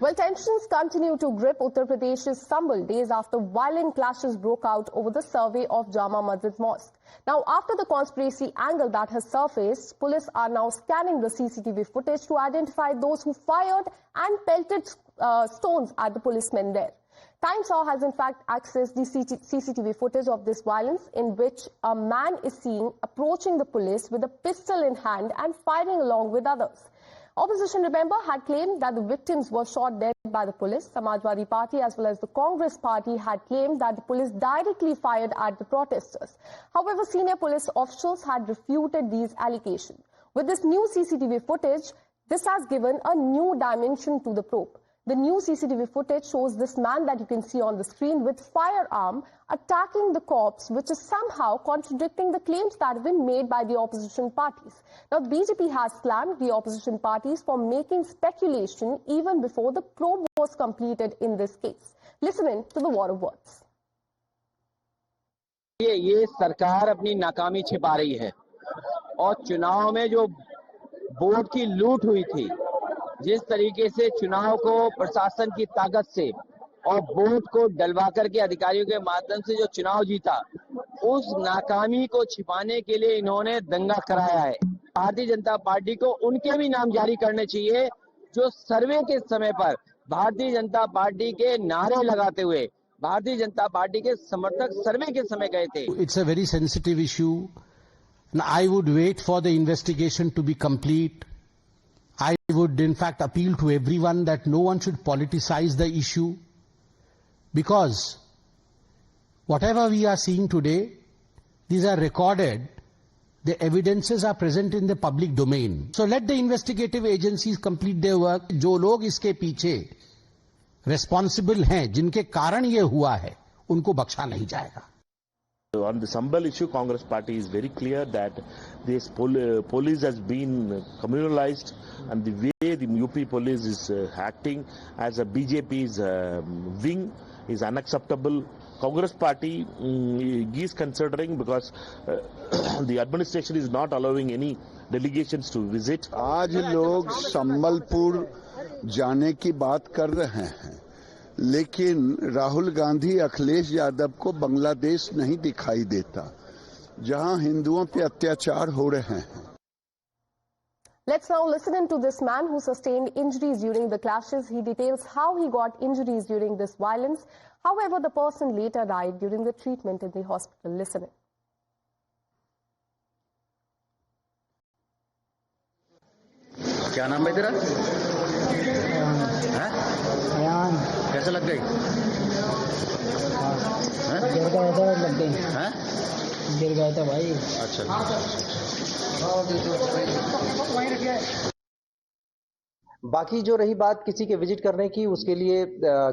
Well, tensions continue to grip Uttar Pradesh's Sambal days after violent clashes broke out over the survey of Jama Masjid Mosque. Now, after the conspiracy angle that has surfaced, police are now scanning the CCTV footage to identify those who fired and pelted stones at the policemen there. Times Now has in fact accessed the CCTV footage of this violence in which a man is seen approaching the police with a pistol in hand and firing along with others. Opposition, remember, had claimed that the victims were shot dead by the police. Samajwadi Party as well as the Congress Party had claimed that the police directly fired at the protesters. However, senior police officials had refuted these allegations. With this new CCTV footage, this has given a new dimension to the probe. The new CCTV footage shows this man that you can see on the screen with firearm attacking the cops, which is somehow contradicting the claims that have been made by the opposition parties. Now, the BJP has slammed the opposition parties for making speculation even before the probe was completed in this case. Listen in to the war of words. ये सरकार अपनी नाकामी छिपा रही है और चुनाव में जो वोट की लूट हुई थी, जिस तरीके से चुनाव को प्रशासन की ताकत से और वोट को डलवा करके अधिकारियों के माध्यम से जो चुनाव जीता, उस नाकामी को छिपाने के लिए इन्होंने दंगा कराया है। भारतीय जनता पार्टी को उनके भी नाम जारी करने चाहिए जो सर्वे के समय पर भारतीय जनता पार्टी के नारे लगाते हुए भारतीय जनता पार्टी के समर्थक सर्वे के समय गए थे। It's a very sensitive issue. I would wait for the investigation to be complete. I would in fact appeal to everyone that no one should politicize the issue, because whatever we are seeing today, these are recorded, the evidences are present in the public domain. So let the investigative agencies complete their work. जो लोग इसके पीछे responsible हैं, जिनके कारण ये हुआ है, उनको बख्शा नहीं जाएगा। On the Sambal issue, Congress Party is very clear that this police has been communalized, and the way the UP police is acting as a BJP's wing is unacceptable. Congress Party is considering, because the administration is not allowing any delegations to visit. आज लोग संबलपुर जाने की बात कर रहे हैं, लेकिन राहुल गांधी अखिलेश यादव को बांग्लादेश नहीं दिखाई देता, जहां हिंदुओं पे अत्याचार हो रहे हैं। Let's now listen in to this man who sustained injuries during the clashes. He details how he got injuries during this violence. However, the person later died during the treatment in the hospital. Listen in. क्या नाम है तेरा? अयान। कैसे लग गई? गिर गया था, लग गई। गिर गया था भाई। अच्छा। बाकी जो रही बात किसी के विजिट करने की, उसके लिए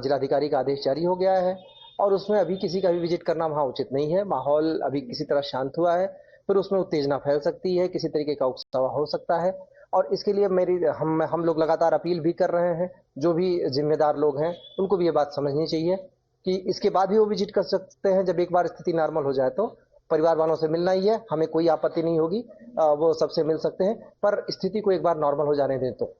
जिलाधिकारी का आदेश जारी हो गया है और उसमें अभी किसी का भी विजिट करना वहाँ उचित नहीं है। माहौल अभी किसी तरह शांत हुआ है, फिर उसमें उत्तेजना फैल सकती है, किसी तरीके का उकसावा हो सकता है, और इसके लिए हम लोग लगातार अपील भी कर रहे हैं। जो भी जिम्मेदार लोग हैं उनको भी ये बात समझनी चाहिए कि इसके बाद भी वो विजिट कर सकते हैं। जब एक बार स्थिति नॉर्मल हो जाए तो परिवार वालों से मिलना ही है, हमें कोई आपत्ति नहीं होगी, वो सबसे मिल सकते हैं, पर स्थिति को एक बार नॉर्मल हो जाने दें तो